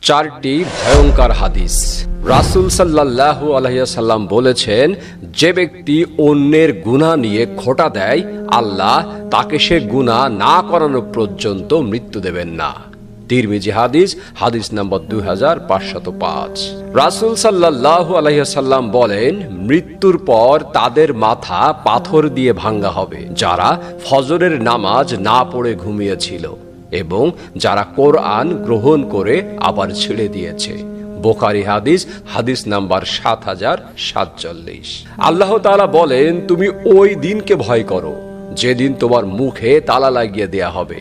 চারটি ভয়ঙ্কর হাদিস। রাসূল সাল্লাল্লাহু আলাইহি ওয়াসাল্লাম বলেছেন, যে ব্যক্তি অন্যের গুনাহ নিয়ে খোঁটা দেয়, আল্লাহ তাকে সে গুনাহ না করানো পর্যন্ত মৃত্যু দেবেন না। তিরমিজি হাদিস, হাদিস নম্বর 2505। রাসূল সাল্লাল্লাহু আলাইহি ওয়াসাল্লাম বলেন, মৃত্যুর পর তাদের মাথা পাথর দিয়ে ভাঙা হবে যারা ফজরের নামাজ না পড়ে ঘুমিয়েছিল এবং যারা কোরআন গ্রহণ করে আবার ছেড়ে দিয়েছে। বুখারী হাদিস, হাদিস নাম্বার 7047। আল্লাহ তাআলা বলেন, তুমি ওই দিনকে ভয় করো যেদিন তোমার মুখে তালা লাগিয়ে দেয়া হবে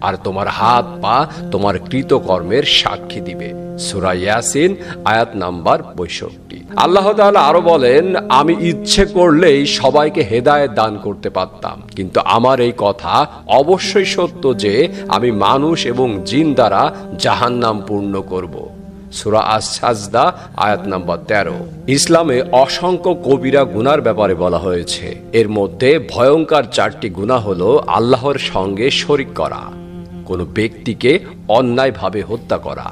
আর তোমার হাত পা তোমার কৃতকর্মের সাক্ষী দিবে। সূরা ইয়াসিন, আয়াত নাম্বার 65। আল্লাহ তাআলা আরো বলেন, আমি ইচ্ছে করলেই সবাইকে হেদায়েত দান করতে পারতাম, কিন্তু আমার এই কথা অবশ্যই সত্য যে আমি মানুষ এবং জিন দ্বারা জাহান্নাম পূর্ণ করব। সূরা আস-সাজদা, আয়াত নাম্বার 13। ইসলামে অসংখ্য কবিরা গুনার ব্যাপারে বলা হয়েছে। এর মধ্যে ভয়ঙ্কর চারটি গুনাহ হলো আল্লাহর সঙ্গে শরীক করা, কোনো ব্যক্তিকে অন্যায়ভাবে হত্যা করা,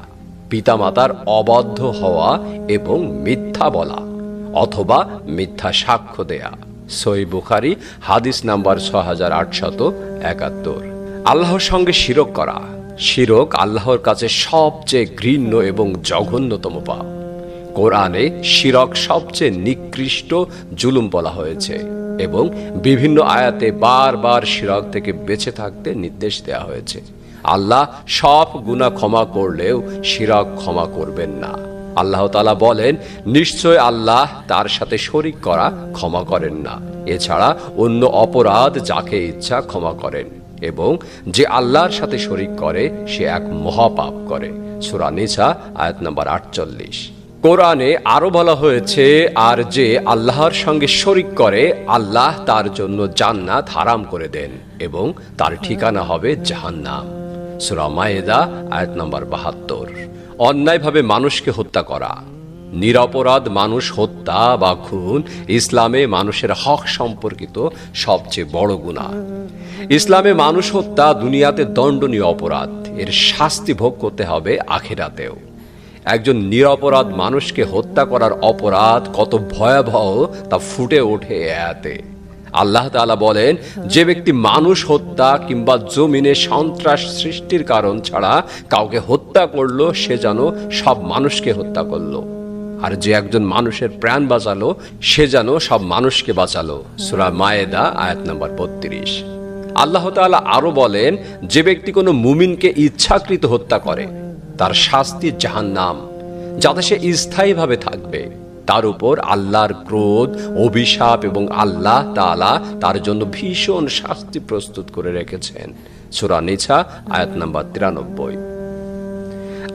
পিতামাতার অবাধ্য হওয়া এবং মিথ্যা বলা অথবা মিথ্যা সাক্ষ্য দেয়া। সহিহ বুখারী, হাদিস নাম্বার 6871। আল্লাহর সঙ্গে শিরক করা। শিরক আল্লাহর কাছে সবচেয়ে ঘৃণ্য এবং জঘন্যতম পাপ। কোরআনে শিরক সবচেয়ে নিকৃষ্ট জুলুম বলা হয়েছে এবং বিভিন্ন আয়াতে বারবার শিরক থেকে বেঁচে থাকতে নির্দেশ দেওয়া হয়েছে। আল্লাহ সব গুনাহ ক্ষমা করলেও শিরক ক্ষমা করবেন না। আল্লাহ তাআলা বলেন, নিশ্চয় আল্লাহ তার সাথে শরীক করা ক্ষমা করেন না, এছাড়া অন্য অপরাধ যাকে ইচ্ছা ক্ষমা করেন, এবং যে আল্লাহর সাথে শরীক করে সে এক মহাপাপ করে। সূরা নিসা, আয়াত নাম্বার 48। কোরআনে আরো বলা হয়েছে, আর যে আল্লাহর সঙ্গে শরীক করে আল্লাহ তার জন্য জান্নাত হারাম করে দেন এবং তার ঠিকানা হবে জাহান্নাম। সূরা মায়েদা, আয়াত নাম্বার 72। অন্যায়ভাবে মানুষকে হত্যা করা। নিরপরাধ মানুষ হত্যা বা খুন ইসলামে মানুষের হক সম্পর্কিত সবচেয়ে বড় গুনাহ। ইসলামে মানুষ হত্যা দুনিয়াতে দণ্ডনীয় অপরাধ, এর শাস্তি ভোগ করতে হবে আখিরাতেও। একজন নিরপরাধ মানুষকে হত্যা করার অপরাধ কত ভয়াবহ তা ফুটে ওঠে আয়াতে। আল্লাহ তাআলা বলেন, যে ব্যক্তি মানুষ হত্যা কিংবা জমিনে সন্ত্রাস সৃষ্টির কারণ ছাড়া কাউকে হত্যা করলো, সে যেন সব মানুষকে হত্যা করলো, আর যে একজন মানুষের প্রাণ বাঁচালো সে যেন সব মানুষকে বাঁচালো। সূরা মায়েদা, আয়াত নাম্বার 32। আল্লাহ তাআলা আরো বলেন, যে ব্যক্তি কোনো মুমিনকে ইচ্ছাকৃত হত্যা করে তার শাস্তি জাহান্নাম, যাতে সে স্থায়ীভাবে থাকবে। তার উপর আল্লাহর ক্রোধ, অভিশাপ এবং আল্লাহ তাআলা তার জন্য ভীষণ শাস্তি প্রস্তুত করে রেখেছেন। সূরা নিসা, আয়াত নাম্বার 93।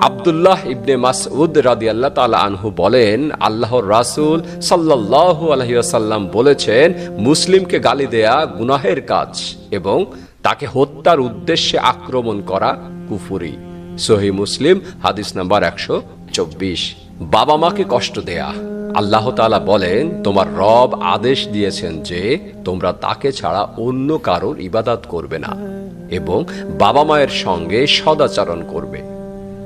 আব্দুল্লাহ ইবনে মাসউদ রাদিয়াল্লাহু তাআলা আনহু বলেন, আল্লাহর রাসূল সাল্লাল্লাহু আলাইহি ওয়াসাল্লাম বলেছেন, মুসলিমকে গালি দেয়া গুনাহের কাজ এবং তাকে হত্যার উদ্দেশ্যে আক্রমণ করা কুফরি। সহিহ মুসলিম, হাদিস নাম্বার 124। বাবা মাকে কষ্ট দেয়া। আল্লাহ তাআলা বলেন, তোমার রব আদেশ দিয়েছেন যে তোমরা তাকে ছাড়া অন্য কারোর ইবাদত করবে না এবং বাবা মায়ের সঙ্গে সদাচরণ করবে।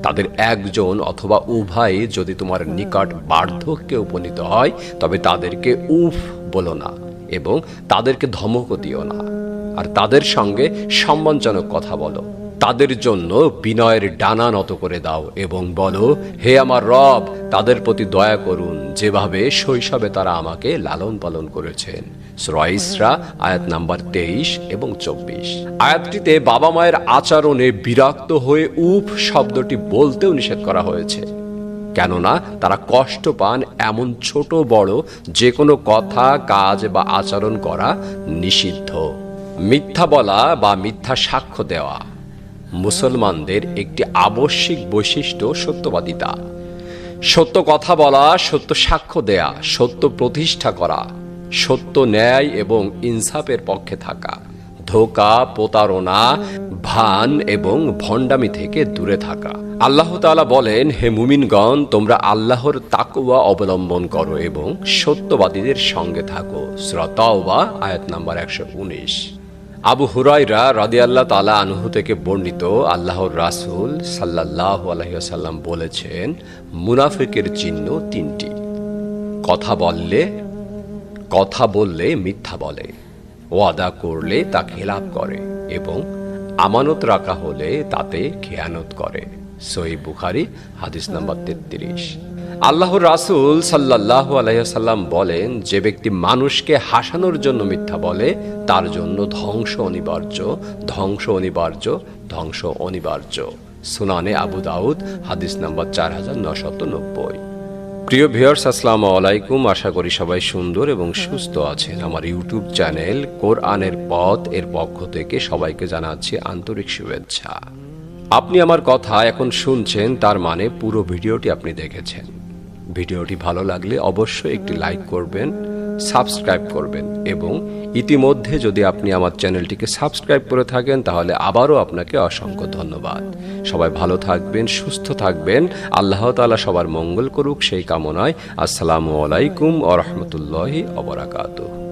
তাদের একজন অথবা উভয় যদি তোমার নিকট বার্ধক্যে উপনীত হয় তবে তাদেরকে উফ বলো না এবং তাদেরকে ধমকও দিও না, আর তাদের সঙ্গে সম্মানজনক কথা বলো। তাদের জন্য বিনয়ের ডানা নত করে দাও এবং বলো, হে আমার রব, তাদের প্রতি দয়া করুন যেভাবে শৈশবে তারা আমাকে লালন পালন করেছেন। সূরা ইসরা, আয়াত নাম্বার 23 এবং 24। আয়াতটিতে বাবা মায়ের আচরণে বিরক্ত হয়ে উফ শব্দটি বলতেও নিষেধ করা হয়েছে, কেননা তারা কষ্ট পান এমন ছোট বড় যে কোনো কথা, কাজ বা আচরণ করা নিষিদ্ধ। মিথ্যা বলা বা মিথ্যা সাক্ষ্য দেওয়া। মুসলমানদের একটি আবশ্যিক বৈশিষ্ট্য সত্যবাদিতা। সত্য কথা বলা, সত্য সাক্ষ্য দেয়া, সত্য প্রতিষ্ঠা করা, সত্য, ন্যায় এবং ইনসাফের পক্ষে থাকা, ধোঁকা, প্রতারণা, ভান এবং ভণ্ডামি থেকে দূরে থাকা। আল্লাহ তাআলা বলেন, হে মুমিনগণ, তোমরা আল্লাহর তাকওয়া অবলম্বন করো এবং সত্যবাদীদের সঙ্গে থাকো। সূরা তাওবা, আয়াত নাম্বার 119। আবু হুরায়রা রাদিয়াল্লাহু তাআলা আনহু থেকে বর্ণিত, আল্লাহর রাসূল সাল্লাল্লাহু আলাইহি ওয়াসাল্লাম বলেছেন, মুনাফিকের চিহ্ন তিনটি: কথা বললে মিথ্যা বলে, ওয়াদা করলে তা খেলাপ করে এবং আমানত রাখা হলে তাতে খেয়ানত করে। সহিহ বুখারী হাদিস নাম্বার 33। আল্লাহর রাসূল সাল্লাল্লাহু আলাইহি ওয়াসাল্লাম বলেন, যে ব্যক্তি মানুষকে হাসানোর জন্য মিথ্যা বলে তার জন্য ধ্বংস অনিবার্য, ধ্বংস অনিবার্য, ধ্বংস অনিবার্য। সুনানে আবু দাউদ হাদিস নাম্বার 4990। প্রিয় ভিউয়ার্স, আসসালামু আলাইকুম। আশা করি সবাই সুন্দর এবং সুস্থ আছেন। আমার ইউটিউব চ্যানেল কোরআনের পথ এর পক্ষ থেকে সবাইকে জানাচ্ছি আন্তরিক শুভেচ্ছা। আপনি আমার কথা এখন শুনছেন, তার মানে পুরো ভিডিওটি আপনি দেখেছেন। ভিডিওটি ভালো লাগলে অবশ্যই একটি লাইক করবেন, সাবস্ক্রাইব করবেন এবং ইতিমধ্যে যদি আপনি আমার চ্যানেলটিকে সাবস্ক্রাইব করে থাকেন তাহলে আবারও আপনাকে অসংখ্য ধন্যবাদ। সবাই ভালো থাকবেন, সুস্থ থাকবেন। আল্লাহ তাআলা সবার মঙ্গল করুক সেই কামনায়। আসসালামু আলাইকুম ওয়া রাহমাতুল্লাহি ওয়া বারাকাতুহু।